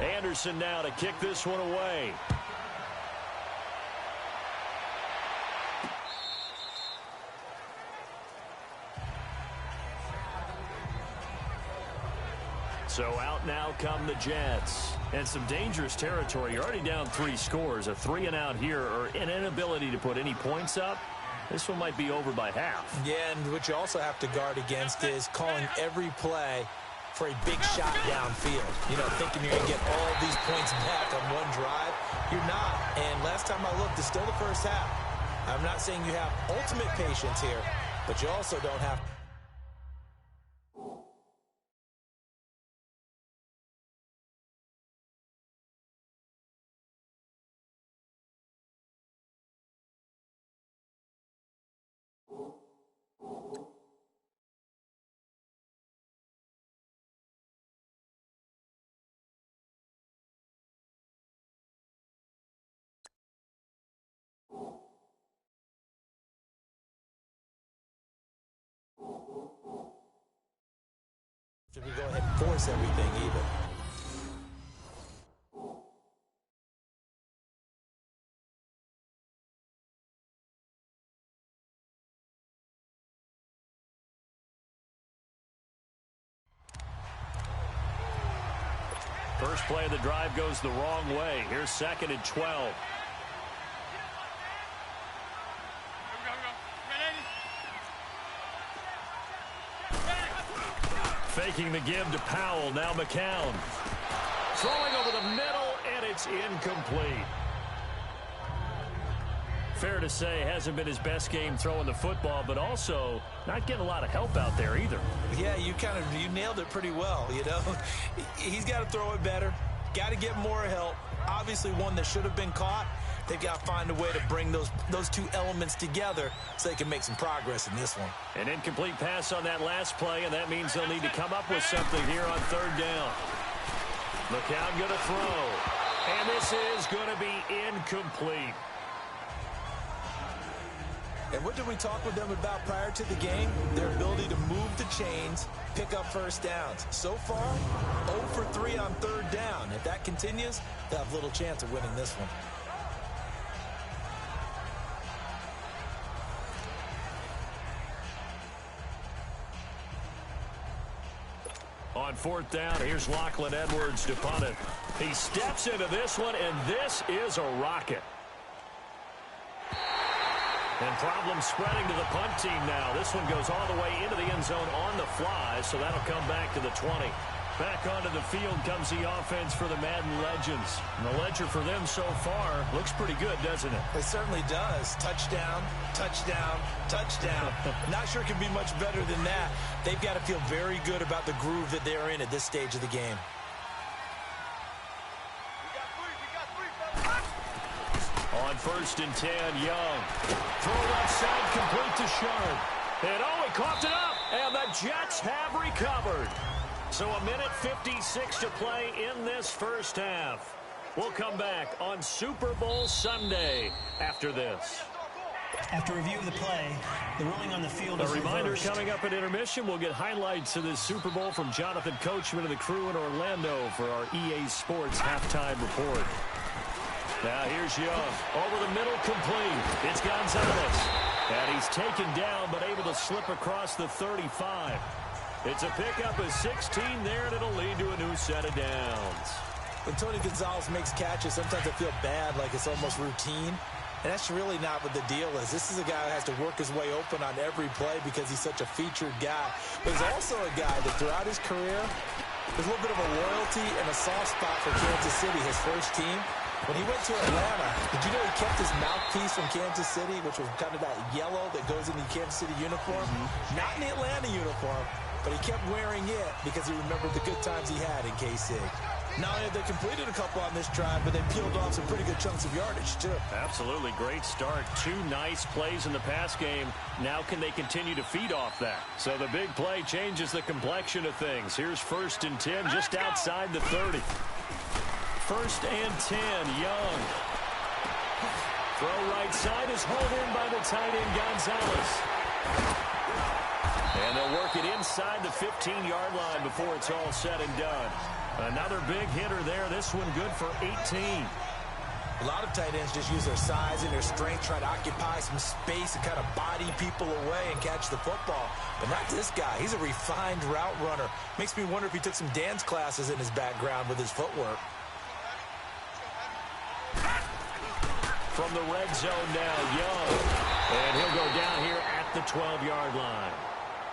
Anderson now to kick this one away. So out now come the Jets. And some dangerous territory. You're already down 3 scores. A 3-and-out here or an inability to put any points up. This one might be over by half. Yeah, and what you also have to guard against is calling every play for a big shot downfield. You know, thinking you're going to get all these points back on one drive. You're not. And last time I looked, it's still the first half. I'm not saying you have ultimate patience here, but you also don't have... Should we go ahead and force everything even? First play of the drive goes the wrong way. Here's 2nd and 12. Faking the give to Powell. Now McCown. Throwing over the middle, and it's incomplete. Fair to say, hasn't been his best game throwing the football, but also not getting a lot of help out there either. Yeah, you nailed it pretty well, you know. He's got to throw it better. Got to get more help. Obviously one that should have been caught. They've got to find a way to bring those two elements together so they can make some progress in this one. An incomplete pass on that last play, and that means they'll need to come up with something here on 3rd down. McCown going to throw. And this is going to be incomplete. And what did we talk with them about prior to the game? Their ability to move the chains, pick up first downs. So far, 0 for 3 on 3rd down. If that continues, they'll have little chance of winning this one. On 4th down, here's Lachlan Edwards to punt it. He steps into this one, and this is a rocket. And problems spreading to the punt team now. This one goes all the way into the end zone on the fly, so that'll come back to the 20. Back onto the field comes the offense for the Madden Legends. And the ledger for them so far looks pretty good, doesn't it? It certainly does. Touchdown, touchdown, touchdown. Not sure it can be much better than that. They've got to feel very good about the groove that they're in at this stage of the game. On 1st and 10, Young. Throw left side, complete to Sharp. And he coughed it up, and the Jets have recovered. So 1:56 to play in this first half. We'll come back on Super Bowl Sunday after this. After review of the play, the ruling on the field is reversed. A reminder coming up at intermission, we'll get highlights of this Super Bowl from Jonathan Coachman and the crew in Orlando for our EA Sports halftime report. Now here's Young. Over the middle, complete. It's Gonzalez. And he's taken down, but able to slip across the 35. It's a pickup of 16 there, and it'll lead to a new set of downs. When Tony Gonzalez makes catches, sometimes I feel bad, like it's almost routine. And that's really not what the deal is. This is a guy who has to work his way open on every play because he's such a featured guy. But he's also a guy that throughout his career, there's a little bit of a loyalty and a soft spot for Kansas City, his first team. When he went to Atlanta, did you know he kept his mouthpiece from Kansas City, which was kind of that yellow that goes in the Kansas City uniform? Not in the Atlanta uniform, but he kept wearing it because he remembered the good times he had in KC. Not only have they completed a couple on this drive, but they peeled off some pretty good chunks of yardage, too. Absolutely. Great start. 2 nice plays in the pass game. Now can they continue to feed off that? So the big play changes the complexion of things. Here's 1st and 10 just outside the 30. 1st and 10, Young. Throw right side is hauled in by the tight end, Gonzalez. And they'll work it inside the 15-yard line before it's all said and done. Another big hitter there. This one good for 18. A lot of tight ends just use their size and their strength, try to occupy some space and kind of body people away and catch the football. But not this guy. He's a refined route runner. Makes me wonder if he took some dance classes in his background with his footwork. From the red zone now, Young. And he'll go down here at the 12-yard line.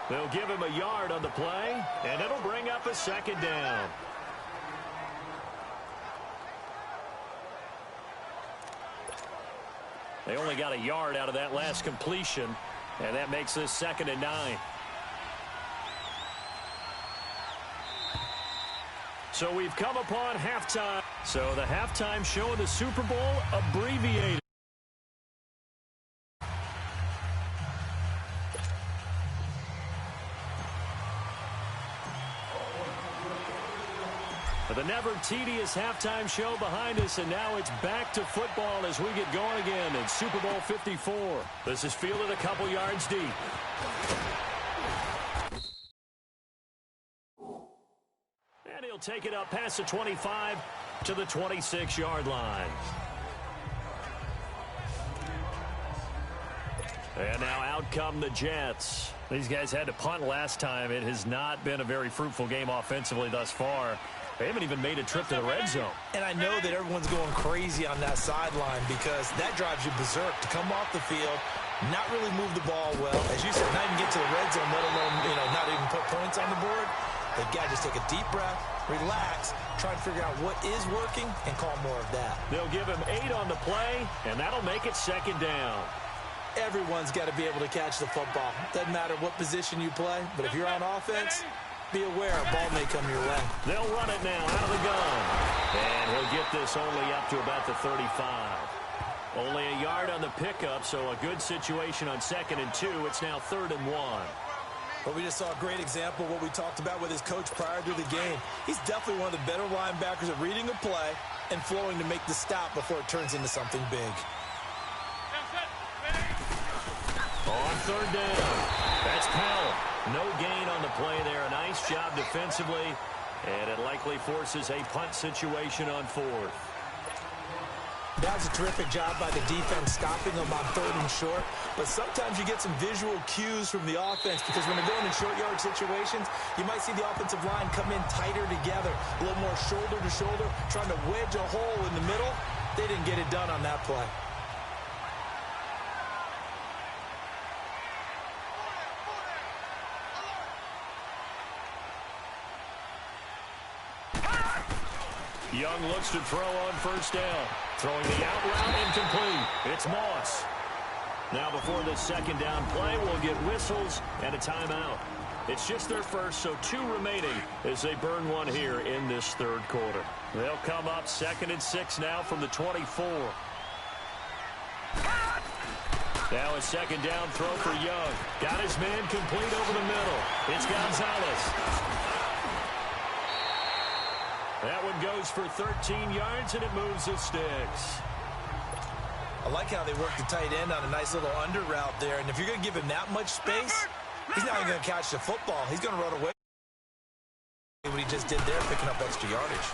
They'll give him a yard on the play, and it'll bring up a second down. They only got a yard out of that last completion, and that makes this 2nd and 9. So we've come upon halftime. So the halftime show of the Super Bowl abbreviated. The never tedious halftime show behind us, and now it's back to football as we get going again in Super Bowl 54. This is fielded a couple yards deep. And he'll take it up past the 25 to the 26-yard line. And now out come the Jets. These guys had to punt last time. It has not been a very fruitful game offensively thus far. They haven't even made a trip to the red zone. And I know that everyone's going crazy on that sideline because that drives you berserk to come off the field, not really move the ball well. As you said, not even get to the red zone, let alone, not even put points on the board. They've got to just take a deep breath, relax, try and figure out what is working, and call more of that. They'll give him 8 on the play, and that'll make it 2nd down. Everyone's got to be able to catch the football. Doesn't matter what position you play, but if you're on offense, be aware a ball may come your way. They'll run it now out of the gun. And he'll get this only up to about the 35. Only a yard on the pickup, so a good situation on 2nd and 2. It's now 3rd and 1. But we just saw a great example of what we talked about with his coach prior to the game. He's definitely one of the better linebackers at reading a play and flowing to make the stop before it turns into something big. On 3rd down, that's Powell. No gain on the play there. A nice job defensively, and it likely forces a punt situation on 4th. That was a terrific job by the defense stopping them on 3rd and short. But sometimes you get some visual cues from the offense because when they're going in short yard situations, you might see the offensive line come in tighter together, a little more shoulder to shoulder, trying to wedge a hole in the middle. They didn't get it done on that play. Young looks to throw on 1st down. Throwing the out route incomplete. It's Moss. Now before this 2nd down play, we'll get whistles and a timeout. It's just their first, so 2 remaining as they burn one here in this 3rd quarter. They'll come up 2nd and 6 now from the 24. Now a 2nd down throw for Young. Got his man complete over the middle. It's Gonzalez. That one goes for 13 yards, and it moves the sticks. I like how they work the tight end on a nice little under route there. And if you're going to give him that much space, he's not even going to catch the football. He's going to run away. What he just did there, picking up extra yardage.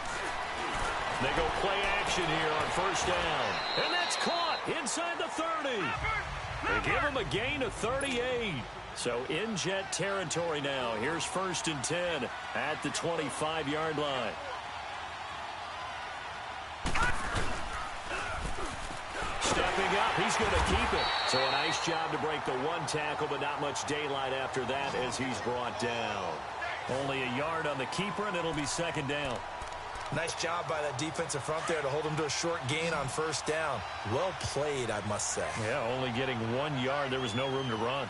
They go play action here on 1st down. And that's caught inside the 30. They give him a gain of 38. So in Jet territory now. Here's 1st and 10 at the 25-yard line. Stepping up, he's going to keep it. So a nice job to break the 1 tackle, but not much daylight after that as he's brought down. Only a yard on the keeper, and it'll be 2nd down. Nice job by that defensive front there to hold him to a short gain on 1st down. Well played, I must say. Yeah, only getting 1 yard. There was no room to run.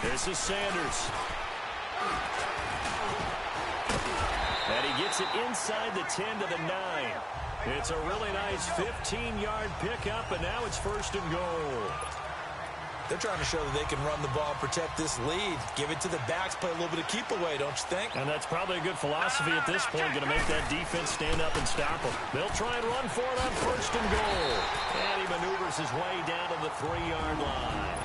This is Sanders. And he gets it inside the 10 to the 9. It's a really nice 15-yard pickup, and now it's 1st and goal. They're trying to show that they can run the ball and protect this lead. Give it to the backs, play a little bit of keep away, don't you think? And that's probably a good philosophy at this point, going to make that defense stand up and stop them. They'll try and run for it on 1st and goal. And he maneuvers his way down to the 3-yard line.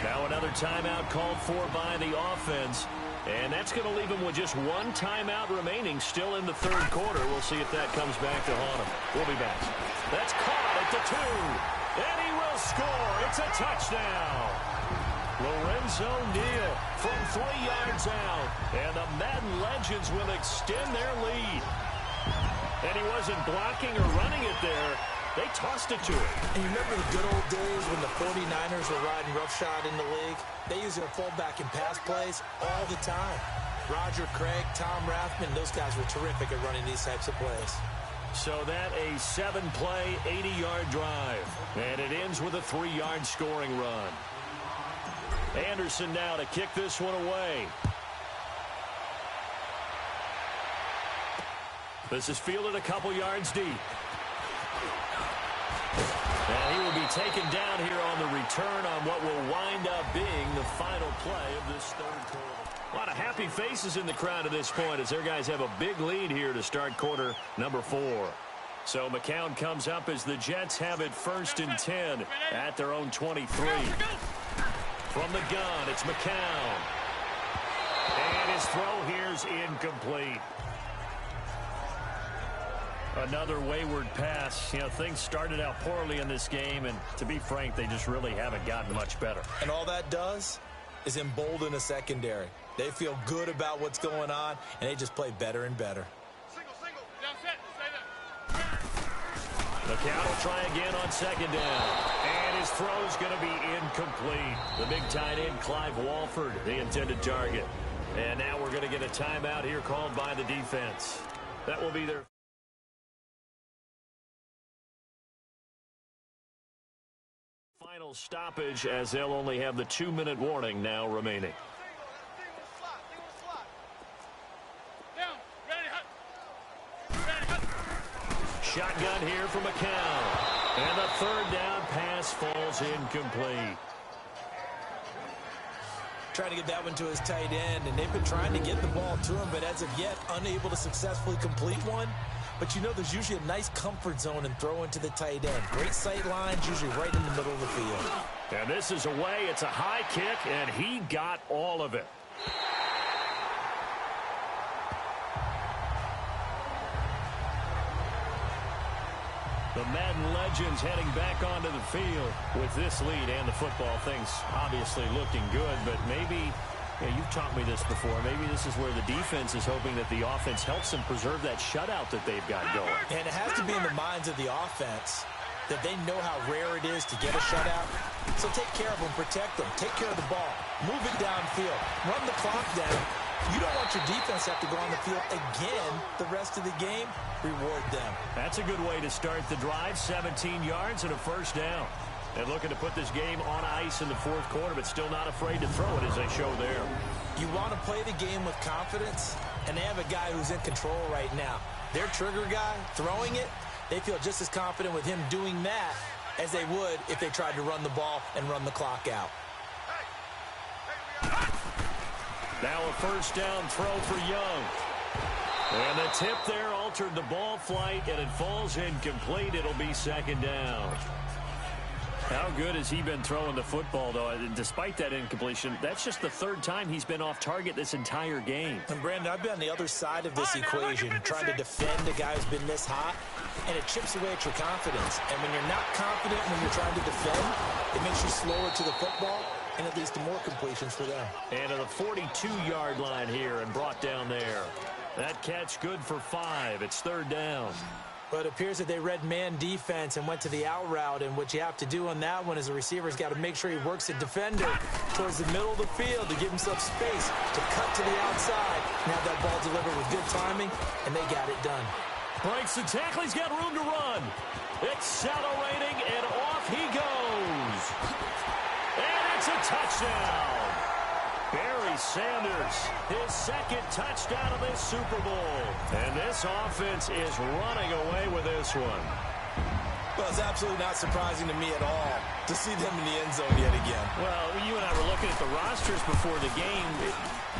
Now another timeout called for by the offense. And that's going to leave him with just one timeout remaining still in the third quarter. We'll see if that comes back to haunt him. We'll be back. That's caught at the 2. And he will score. It's a touchdown. Lorenzo Neal from 3 yards out. And the Madden Legends will extend their lead. And he wasn't blocking or running it there. They tossed it to him. And you remember the good old days when the 49ers were riding roughshod in the league? They used their fullback in pass plays all the time. Roger Craig, Tom Rathman, those guys were terrific at running these types of plays. So that a 7-play, 80-yard drive. And it ends with a 3-yard scoring run. Anderson now to kick this one away. This is fielded a couple yards deep. And he will be taken down here on the return on what will wind up being the final play of this third quarter. A lot of happy faces in the crowd at this point as their guys have a big lead here to start quarter number 4. So McCown comes up as the Jets have it 1st and 10 at their own 23. From the gun, it's McCown. And his throw here's incomplete. Another wayward pass. You know, things started out poorly in this game, and to be frank, they just really haven't gotten much better. And all that does is embolden a secondary. They feel good about what's going on, and they just play better and better. McCown will try again on 2nd down. And his throw's going to be incomplete. The big tight end, Clive Walford, the intended target. And now we're going to get a timeout here called by the defense. That will be their final stoppage, as they'll only have the 2-minute warning now remaining. Shotgun here for McCown. And the 3rd down pass falls incomplete. Trying to get that one to his tight end, and they've been trying to get the ball to him, but as of yet, unable to successfully complete one. But you know there's usually a nice comfort zone in throwing to the tight end. Great sight lines, usually right in the middle of the field. And this is away. It's a high kick, and he got all of it. The Madden Legends heading back onto the field with this lead and the football. Things obviously looking good, but maybe, you've taught me this before, maybe this is where the defense is hoping that the offense helps them preserve that shutout that they've got going. And it has to be in the minds of the offense that they know how rare it is to get a shutout. So take care of them, protect them, take care of the ball, move it downfield, run the clock down. You don't want your defense to have to go on the field again the rest of the game. Reward them. That's a good way to start the drive. 17 yards and a 1st down. And looking to put this game on ice in the 4th quarter, but still not afraid to throw it as they show there. You want to play the game with confidence, and they have a guy who's in control right now. Their trigger guy, throwing it, they feel just as confident with him doing that as they would if they tried to run the ball and run the clock out. Now a 1st down throw for Young. And the tip there altered the ball flight, and it falls incomplete. It'll be 2nd down. How good has he been throwing the football, though? Despite that incompletion, that's just the 3rd time he's been off target this entire game. And, Brandon, I've been on the other side of this equation, trying to defend a guy who's been this hot, and it chips away at your confidence. And when you're not confident when you're trying to defend, it makes you slower to the football, and it leads to more completions for them. And to the 42-yard line here and brought down there. That catch good for 5. It's 3rd down. But it appears that they read man defense and went to the out route, and what you have to do on that one is the receiver's got to make sure he works the defender towards the middle of the field to give himself space to cut to the outside and have that ball delivered with good timing, and they got it done. Breaks the tackle. He's got room to run. Accelerating, and off he goes. And it's a touchdown. Barry Sanders, his 2nd touchdown of this Super Bowl. And this offense is running away with this one. Well, it's absolutely not surprising to me at all to see them in the end zone yet again. Well, you and I were looking at the rosters before the game.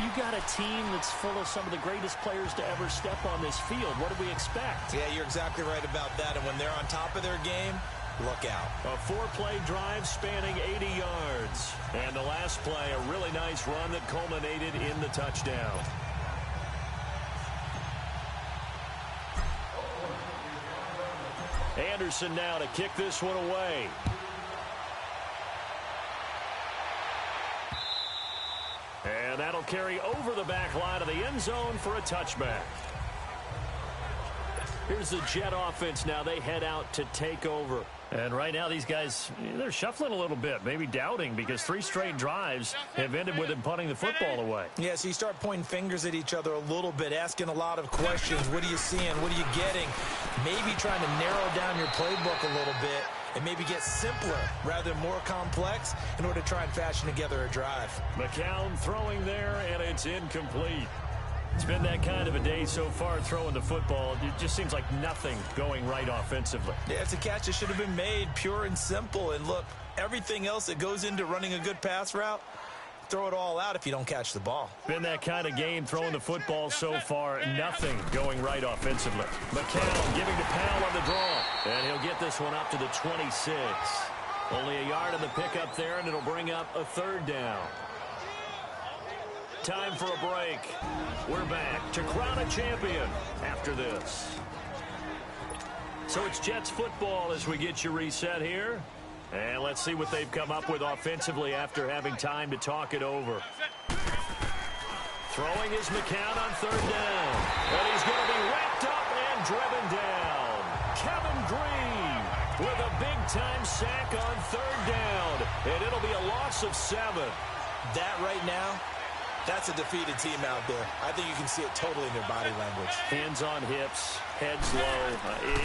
You got a team that's full of some of the greatest players to ever step on this field. What do we expect? Yeah, you're exactly right about that. And when they're on top of their game, look out. A 4-play drive spanning 80 yards. And the last play, a really nice run that culminated in the touchdown. Anderson now to kick this one away. And that'll carry over the back line of the end zone for a touchback. Here's the Jet offense now. They head out to take over. And right now these guys, they're shuffling a little bit, maybe doubting, because 3 straight drives have ended with them punting the football away. Yeah, so you start pointing fingers at each other a little bit, asking a lot of questions. What are you seeing? What are you getting? Maybe trying to narrow down your playbook a little bit and maybe get simpler rather than more complex in order to try and fashion together a drive. McCown throwing there, and it's incomplete. It's been that kind of a day so far throwing the football. It just seems like nothing going right offensively. Yeah, it's a catch that should have been made, pure and simple. And look, everything else that goes into running a good pass route, throw it all out if you don't catch the ball. Been that kind of game throwing the football so far. Nothing going right offensively. McCown giving to Powell on the draw. And he'll get this one up to the 26. Only a yard on the pickup there, and it'll bring up a 3rd down. Time for a break. We're back to crown a champion after this. So it's Jets football as we get you reset here. And let's see what they've come up with offensively after having time to talk it over. Throwing is McCown on 3rd down. And he's going to be wrapped up and driven down. Kevin Green with a big-time sack on 3rd down. And it'll be a loss of 7. That right now, that's a defeated team out there. I think you can see it totally in their body language. Hands on hips, heads low.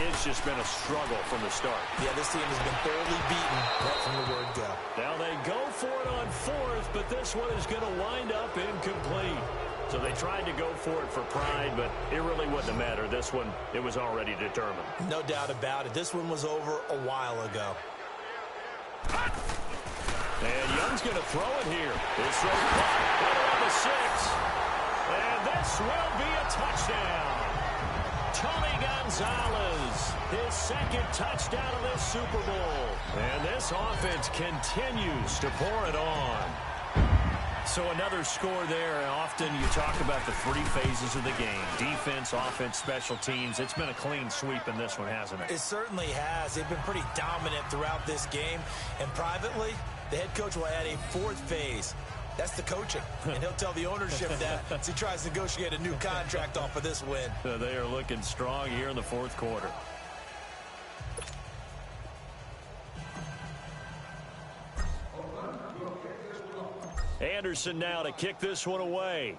It's just been a struggle from the start. Yeah, this team has been thoroughly beaten right from the word go. Now they go for it on 4th, but this one is going to wind up incomplete. So they tried to go for it for pride, but it really wouldn't have mattered. This one, it was already determined. No doubt about it. This one was over a while ago. And Young's going to throw it here. It's throw caught around the 6. And this will be a touchdown. Tony Gonzalez, his 2nd touchdown of this Super Bowl. And this offense continues to pour it on. So another score there. And often you talk about the 3 phases of the game. Defense, offense, special teams. It's been a clean sweep in this one, hasn't it? It certainly has. They've been pretty dominant throughout this game. And privately, the head coach will add a 4th phase. That's the coaching. And he'll tell the ownership that as he tries to negotiate a new contract off of this win. They are looking strong here in the 4th quarter. Anderson now to kick this one away.